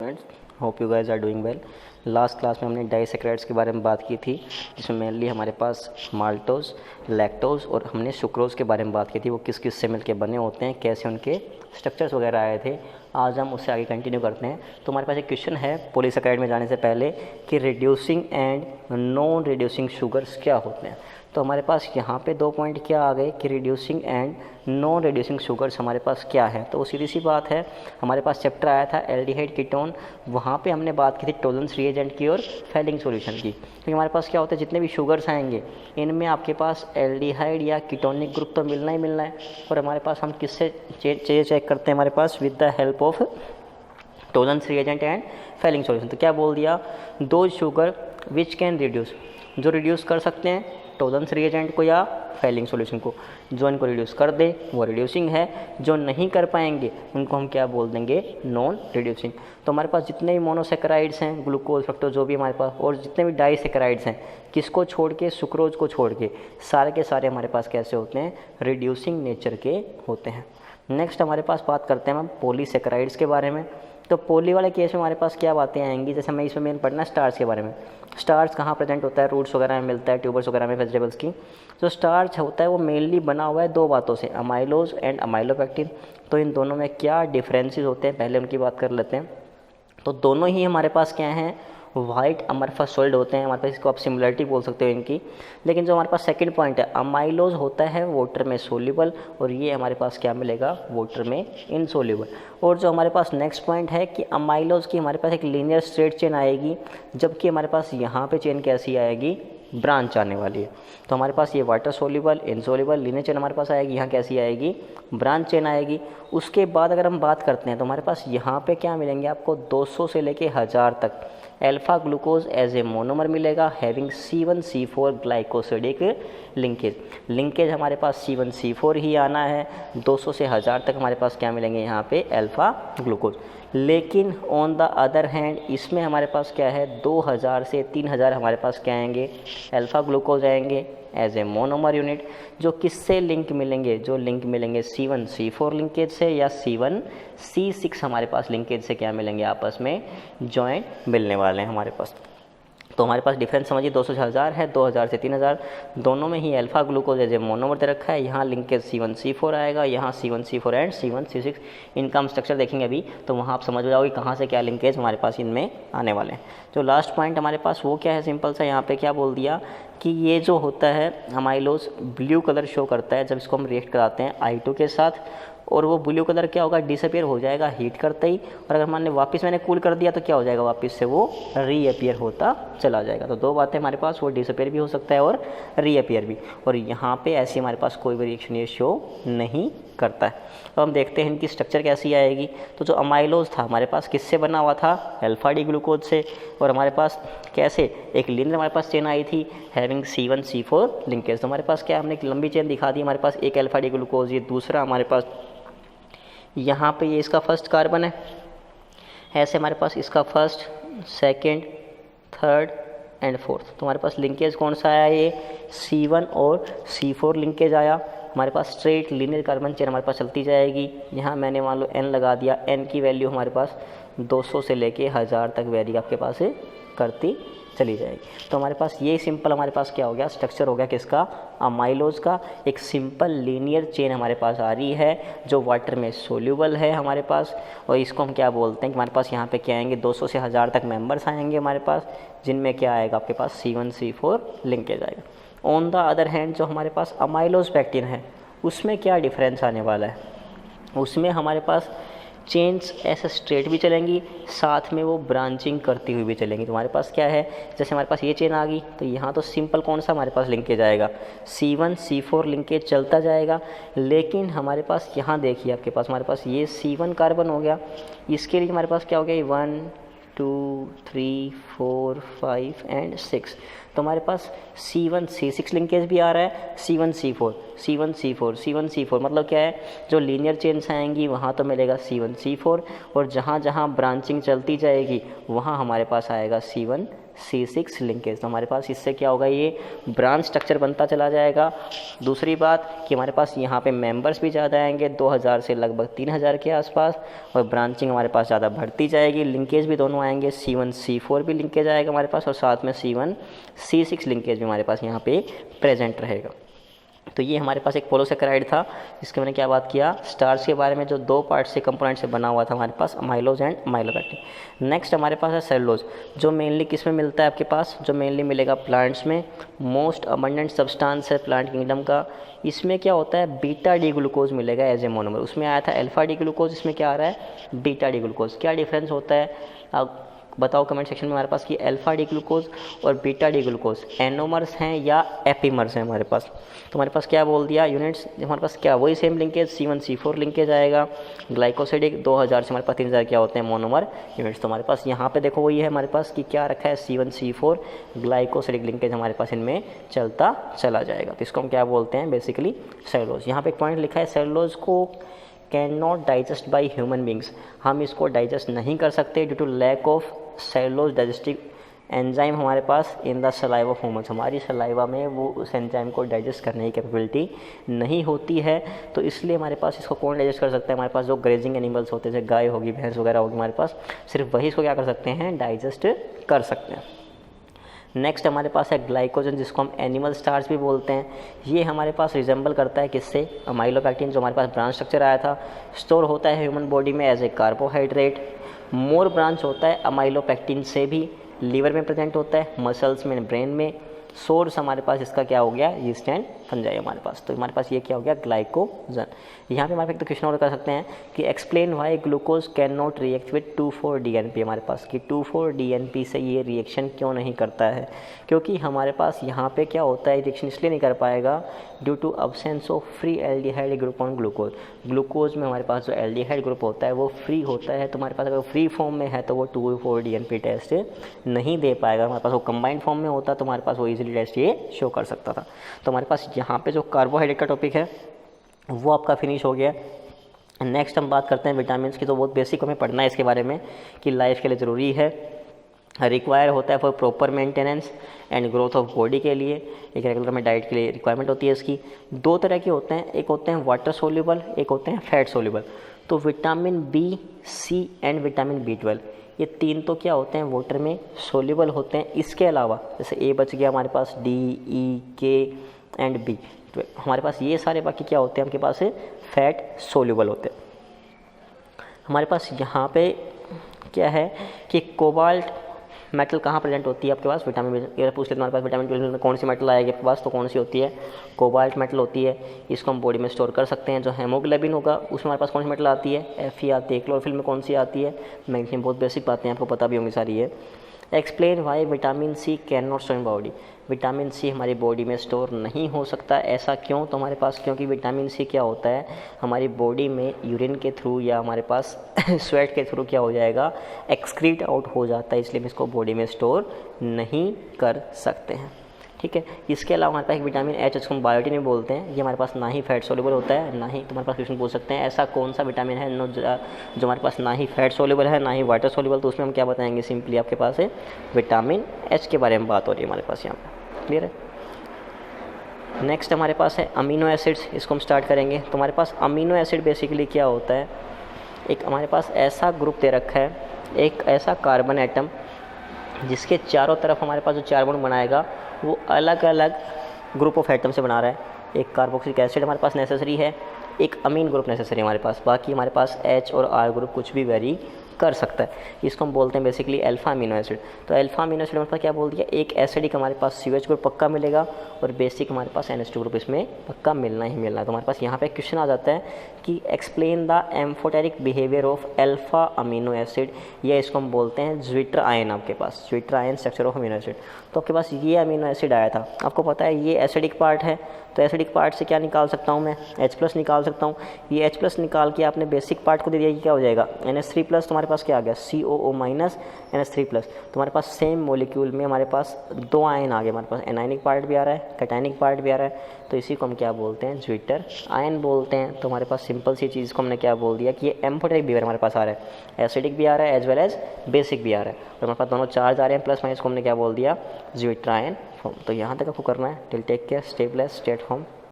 Friends, hope you guys are doing well. Last class में हमने disaccharides के बारे में बात की थी, जिसमें मेनली हमारे पास माल्टोज, लैक्टोज और हमने सुक्रोज के बारे में बात की थी। वो किस किस से मिलके बने होते हैं, कैसे उनके स्ट्रक्चर्स वगैरह आए थे। आज हम उससे आगे कंटिन्यू करते हैं। तो हमारे पास एक क्वेश्चन है पॉलीसैकेराइड में जाने से पहले कि reducing and non reducing sugars क्या होते हैं। तो हमारे पास यहाँ पे 2 पॉइंट क्या आ गए कि reducing and non reducing sugars हमारे पास क्या है। तो सीधी सी बात है, हमारे पास चैप्टर आया था एल्डिहाइड कीटोन, वहाँ पे हमने बात की थी टोलेंस रिएजेंट की और फेलिंग सॉल्यूशन की। क्योंकि हमारे पास क्या होता है, जितने भी शुगर्स आएंगे इनमें आपके पास एल्डिहाइड या कीटोनिक ग्रुप तो मिलना ही मिलना है। और हमारे पास हम किससे चेक करते हैं, हमारे पास with the help of Tollens reagent and Fehling solution. तो क्या बोल दिया, दो शुगर विच कैन रिड्यूस, जो रिड्यूस कर सकते हैं टोलेंस रिएजेंट को या फेलिंग सॉल्यूशन को। जो इनको रिड्यूस कर दे वो रिड्यूसिंग है, जो नहीं कर पाएंगे उनको हम क्या बोल देंगे, नॉन रिड्यूसिंग। तो हमारे पास जितने भी मोनोसेकेराइड्स हैं, ग्लूकोज, फ्रक्टोज, जो भी हमारे पास, और जितने भी डाइसेकेराइड्स हैं, किसको छोड़ के, सुक्रोज को छोड़ के, सारे के सारे हमारे पास कैसे होते हैं, रिड्यूसिंग नेचर के होते हैं। नेक्स्ट हमारे पास बात करते हैं हम पॉलीसेकेराइड्स के बारे में। तो पॉली वाले केस में हमारे पास क्या बातें आएंगी, जैसे हमें इसमें मेन पढ़ना स्टार्च के बारे में। स्टार्च कहाँ प्रेजेंट होता है, रूट्स वगैरह में मिलता है, ट्यूबर्स वगैरह में, वेजिटेबल्स की। जो स्टार्च होता है वो मेनली बना हुआ है दो बातों से, अमाइलोज एंड अमाइलोपेक्टिन। तो इन दोनों में क्या डिफरेंसेस होते हैं, पहले उनकी बात कर लेते हैं। तो दोनों ही हमारे पास क्या हैं, वाइट अमरफस सॉलिड होते हैं हमारे पास, इसको आप सिमिलरिटी बोल सकते हो इनकी। लेकिन जो हमारे पास सेकंड पॉइंट है, अमाइलोज होता है वाटर में सोल्यूबल, और ये हमारे पास क्या मिलेगा, वाटर में इनसोल्यूबल। और जो हमारे पास नेक्स्ट पॉइंट है कि अमाइलोज की हमारे पास एक लीनियर स्ट्रेट चेन आएगी, जबकि हमारे पास यहाँ पे चेन कैसी आएगी, ब्रांच आने वाली है। तो हमारे पास ये water soluble, insoluble, linear chain हमारे पास आएगी, यहाँ कैसी आएगी, ब्रांच चेन आएगी। उसके बाद अगर हम बात करते हैं तो हमारे पास यहाँ पे क्या मिलेंगे आपको, 200 से लेके 1000 तक alpha glucose as a monomer मिलेगा, हैविंग C1C4 ग्लाइकोसिडिक लिंकेज हमारे पास C1C4 ही आना है। 200 से 1000 तक हमारे पास क्या मिलेंगे, यहाँ पे अल्फा ग्लूकोज। लेकिन ऑन द अदर हैंड इसमें हमारे पास क्या है, 2000 से 3000 हमारे पास क्या आएंगे, अल्फा ग्लूकोज आएंगे एज ए मोनोमर यूनिट। जो किससे लिंक मिलेंगे, जो लिंक मिलेंगे C1C4 लिंकेज से या C1C6 हमारे पास लिंकेज से क्या मिलेंगे, आपस में जॉइंट मिलने वाले हैं हमारे पास। तो हमारे पास डिफरेंस समझिए, 200 से 1000 है, 2000 से 3000, दोनों में ही alpha glucose as a monomer दे रखा है। यहाँ लिंकेज C1C4 आएगा, यहाँ C1C4 एंड C1C6। इनका हम स्ट्रक्चर देखेंगे अभी, तो वहाँ आप समझ जाओगे कहाँ से क्या लिंकेज हमारे पास इनमें आने वाले हैं। जो लास्ट पॉइंट हमारे पास वो क्या है, सिंपल सा, यहाँ पे क्या बोल दिया कि ये जो होता है अमाइलोज ब्लू कलर शो करता है जब इसको हम रिएक्ट कराते हैं I2 के साथ, और वो ब्लू कलर क्या होगा, डिसअपियर हो जाएगा हीट करते ही। और अगर मान लें वापस मैंने कूल कर दिया तो क्या हो जाएगा, वापस से वो रीअपियर होता चला जाएगा। तो दो बातें हमारे पास, वो डिसअपियर भी हो सकता है और रीअपियर भी। और यहाँ पे ऐसी हमारे पास कोई भी रिएक्शन ये शो नहीं करता है। तो हम देखते हैं इनकी स्ट्रक्चर कैसी आएगी। तो जो अमाइलोज था हमारे पास किससे बना हुआ था, अल्फा डी ग्लूकोज से। और हमारे पास कैसे एक लीनियर हमारे पास चेन आई थी हैविंग C1C4 लिंकेज। तो हमारे पास क्या, हमने एक लंबी चेन दिखा दी, हमारे पास एक अल्फा डी ग्लूकोज, ये दूसरा हमारे पास यहाँ पे ये इसका फर्स्ट कार्बन है। ऐसे हमारे पास इसका first, second, third and fourth. तो हमारे पास लिंकेज कौन सा आया, ये C1 और C4 लिंकेज आया। हमारे पास स्ट्रेट लीनियर कार्बन चेन हमारे पास चलती जाएगी। यहाँ मैंने मान लो N लगा दिया, N की वैल्यू हमारे पास 200 से लेके 1000 तक वैरी आपके पास करती चली जाएगी। तो हमारे पास ये सिंपल हमारे पास क्या हो गया, स्ट्रक्चर हो गया किसका, अमाइलोज का। एक सिंपल लीनियर चेन हमारे पास आ रही है जो वाटर में सोल्यूबल है हमारे पास। और इसको हम क्या बोलते हैं कि हमारे पास यहाँ पे क्या आएंगे, 200 से 1000 तक मेंबर्स आएंगे हमारे पास, जिनमें क्या आएगा आपके पास C1C4 लिंकेज आएगा। ऑन द अदर हैंड जो हमारे पास अमाइलोज पैक्टिन है, उसमें क्या डिफरेंस आने वाला है, उसमें हमारे पास चेन्स ऐसे स्ट्रेट भी चलेंगी, साथ में वो ब्रांचिंग करती हुई भी चलेंगी। तो हमारे पास क्या है, जैसे हमारे पास ये चेन आ गई, तो यहाँ तो सिंपल कौन सा हमारे पास लिंकेज आएगा, C1C4 लिंकेज चलता जाएगा। लेकिन हमारे पास यहाँ देखिए, आपके पास हमारे पास ये C1 कार्बन हो गया, इसके लिए हमारे पास क्या हो गया, 1 2 3 4 5 एंड 6। तो तो हमारे पास C1C6 लिंकेज भी आ रहा है, C1C4 C1C4 C1C4 मतलब क्या है, जो लीनियर चेन्स आएंगी वहाँ तो मिलेगा C1C4 और जहाँ जहाँ ब्रांचिंग चलती जाएगी वहाँ हमारे पास आएगा C1C6 लिंकेज। तो हमारे पास इससे क्या होगा, ये ब्रांच स्ट्रक्चर बनता चला जाएगा। दूसरी बात कि हमारे पास यहाँ पे मेंबर्स भी ज़्यादा आएंगे, 2000 से लगभग 3000 के आसपास, और ब्रांचिंग हमारे पास ज़्यादा बढ़ती जाएगी। लिंकेज भी दोनों आएंगे, C1C4 भी लिंकेज आएगा हमारे पास और साथ में C1C6 लिंकेज भी हमारे पास यहाँ पे प्रेजेंट रहेगा। तो ये हमारे पास एक पोलोसेकेराइड था जिसके मैंने क्या बात किया, स्टार्च के बारे में, जो 2 पार्ट से कंपोनेंट से बना हुआ था हमारे पास, अमाइलोज एंड अमाइलोपेक्टिन। नेक्स्ट हमारे पास है सेलुलोज, जो मेनली किस में मिलता है आपके पास, जो मेनली मिलेगा प्लांट्स में। मोस्ट अबंडेंट सब्सटेंस है प्लांट किंगडम का। इसमें क्या होता है, बीटा डी ग्लूकोज मिलेगा एज ए मोनोमर। उसमें आया था अल्फा डी ग्लूकोज, इसमें क्या आ रहा है, बीटा डी ग्लूकोज। क्या डिफरेंस होता है बताओ कमेंट सेक्शन में हमारे पास कि अल्फा डी ग्लूकोज और बीटा डी ग्लूकोज एनोमर्स हैं या एपीमर्स हैं हमारे पास। तो हमारे पास क्या बोल दिया यूनिट्स, हमारे पास क्या वही सेम लिंकेज C1C4 लिंकेज आएगा। ग्लाइकोसिडिक 2000 से हमारे पास 3000 क्या होते हैं, मोनोमर यूनिट्स। तो हमारे पास यहाँ पे देखो वही है हमारे पास कि क्या रखा है, C1C4 ग्लाइकोसिडिक लिंकेज हमारे पास इनमें चलता चला जाएगा। तो इसको हम क्या बोलते हैं, बेसिकली सेलुलोज। यहाँ पे एक पॉइंट लिखा है, सेलुलोज को can not digest by human beings, हम इसको डाइजेस्ट नहीं कर सकते due to lack of cellulose digestive enzyme हमारे पास in the saliva of humans. हमारी सलाइवा में वो उस एंजाइम को डाइजेस्ट करने की कैपेबिलिटी नहीं होती है। तो इसलिए हमारे पास इसको कौन डाइजेस्ट कर सकता है, हमारे पास जो ग्रेजिंग एनिमल्स होते हैं, जैसे गाय होगी, भैंस वगैरह होगी, हमारे पास सिर्फ वही इसको क्या कर सकते हैं, डाइजेस्ट कर सकते हैं। नेक्स्ट हमारे पास है ग्लाइकोजन, जिसको हम एनिमल स्टार्च भी बोलते हैं। ये हमारे पास रिजेंबल करता है किससे, अमाइलोपेक्टिन, जो हमारे पास ब्रांच स्ट्रक्चर आया था। स्टोर होता है ह्यूमन बॉडी में as a carbohydrate. More branch होता है अमाइलोपेक्टिन से भी, लीवर में प्रेजेंट होता है, मसल्स में, ब्रेन में। सोर्स हमारे पास इसका क्या हो गया, यीस्ट एंड फंजाई हमारे पास। तो हमारे पास ये क्या हो गया, ग्लाइकोजन। यहाँ पे हमारे पास क्वेश्चन और कर सकते हैं कि explain why glucose can not react with 2,4-DNP। हमारे पास कि 2,4-DNP से ये रिएक्शन क्यों नहीं करता है, क्योंकि हमारे पास यहाँ पे क्या होता है, रिएक्शन इसलिए नहीं कर पाएगा due to absence of free aldehyde group on glucose. Glucose में हमारे पास जो एल्डिहाइड ग्रुप होता है वो फ्री होता है, तो हमारे पास अगर फ्री फॉर्म में है तो वो 2,4-DNP टेस्ट नहीं दे पाएगा। हमारे पास वो कंबाइंड फॉर्म में होता तो हमारे पास वो इजीली टेस्ट ये शो कर सकता था। तो हमारे पास यहाँ पे जो कार्बोहाइड्रेट का टॉपिक है वो आपका फिनिश हो गया। नेक्स्ट हम बात करते हैं विटामिन की। तो बहुत बेसिक हमें पढ़ना है इसके बारे में कि लाइफ के लिए ज़रूरी है, रिक्वायर होता है for proper maintenance and growth of body के लिए, एक रेगुलर में डाइट के लिए रिक्वायरमेंट होती है इसकी। 2 तरह के होते हैं, एक होते हैं वाटर सोल्यूबल, एक होते हैं फैट सोल्यूबल। तो vitamin B, C and vitamin B12 ये 3 तो क्या होते हैं, वाटर में सोल्यूबल होते हैं। इसके अलावा जैसे ए बच गया हमारे पास, D, E, K and B, तो हमारे पास ये सारे बाकी क्या होते हैं, आपके पास फैट सोल्यूबल होते हैं। हमारे पास यहाँ पे क्या है कि कोबाल्ट मेटल कहाँ प्रेजेंट होती है आपके पास, विटामिन बी। अगर पूछ ले तुम्हारे पास विटामिन बी में कौन सी मेटल आएगी आपके पास, तो कौन सी होती है, कोबाल्ट मेटल होती है। इसको हम बॉडी में स्टोर कर सकते हैं। जो हेमोग्लोबिन होगा उसमें हमारे पास कौन सी मेटल आती है, Fe आती है। क्लोरोफिल में कौन सी आती है, मैग्नीशियम। बहुत बेसिक बातें आपको पता भी होंगी सारी है। Explain why vitamin C can not store in body. Vitamin C हमारी बॉडी में स्टोर नहीं हो सकता, ऐसा क्यों, तो हमारे पास क्योंकि विटामिन सी क्या होता है, हमारी बॉडी में यूरिन के थ्रू या हमारे पास स्वेट के थ्रू क्या हो जाएगा, एक्सक्रीट आउट हो जाता है, इसलिए हम इसको बॉडी में स्टोर नहीं कर सकते हैं। ठीक है। इसके अलावा हमारे पास एक विटामिन एच, जिसको हम बायोटिन में बोलते हैं, ये हमारे पास ना ही फैट सोल्यूबल होता है, ना ही तुम्हारे पास क्वेश्चन पूछ सकते हैं ऐसा कौन सा विटामिन है जो हमारे पास ना ही फैट सोल्यूबल है ना ही वाटर सोल्यूबल। तो उसमें हम क्या बताएंगे, सिंपली आपके पास है विटामिन एच के बारे में बात हो रही है हमारे पास यहाँ पर। क्लियर है। नेक्स्ट हमारे पास है अमीनो एसिड्स, इसको हम स्टार्ट करेंगे। तो हमारे पास अमीनो एसिड बेसिकली क्या होता है, एक हमारे पास ऐसा ग्रुप दे रखा है, एक ऐसा कार्बन एटम जिसके चारों तरफ हमारे पास जो 4 बॉन्ड बनाएगा वो अलग अलग ग्रुप ऑफ एटम से बना रहा है। एक कार्बोक्सिलिक एसिड हमारे पास नेसेसरी है, एक अमीन ग्रुप नेसेसरी है हमारे पास, बाकी हमारे पास H और R ग्रुप कुछ भी वेरी कर सकता है। इसको हम बोलते हैं बेसिकली अल्फा अमीनो एसिड। तो अल्फा अमीनो एसिड हमारे पास क्या बोल दिया, एक एसिडिक हमारे पास CH ग्रुप पक्का मिलेगा और बेसिक हमारे पास NH2 ग्रुप इसमें पक्का मिलना ही मिलना है। तो हमारे पास यहाँ पे क्वेश्चन आ जाता है कि explain the amphoteric behaviour of alpha amino acid, या इसको हम बोलते हैं ज्विटर आयन। आपके पास zwitter ion structure of amino acid. तो आपके पास ये अमीनो एसिड आया था, आपको पता है ये एसिडिक पार्ट है, तो एसिडिक पार्ट से क्या निकाल सकता हूँ मैं, H+ निकाल सकता हूँ। ये H+ निकाल के आपने बेसिक पार्ट को दे दिया कि क्या हो जाएगा, NH3+, तुम्हारे पास क्या आ गया, COO- NH3+। तुम्हारे पास सेम मॉलिक्यूल में हमारे पास 2 आयन आ गए, हमारे पास एनायनिक पार्ट भी आ रहा है, कैटायनिक पार्ट भी आ रहा है, तो इसी को हम क्या बोलते हैं, ज्विटर आयन बोलते हैं। तो हमारे पास सिंपल सी चीज़ को हमने क्या बोल दिया कि ये एम्फोटेरिक बिहेवियर हमारे पास आ रहा है, एसिडिक भी आ रहा है एज वेल एज बेसिक भी आ रहा है, और हमारे पास दोनों चार्ज आ रहे हैं प्लस माइनस, को हमने क्या बोल दिया, ज्विटर आयन फॉर्म। तो यहाँ तक आपको करना है। Till take care, stay blessed, stay at home.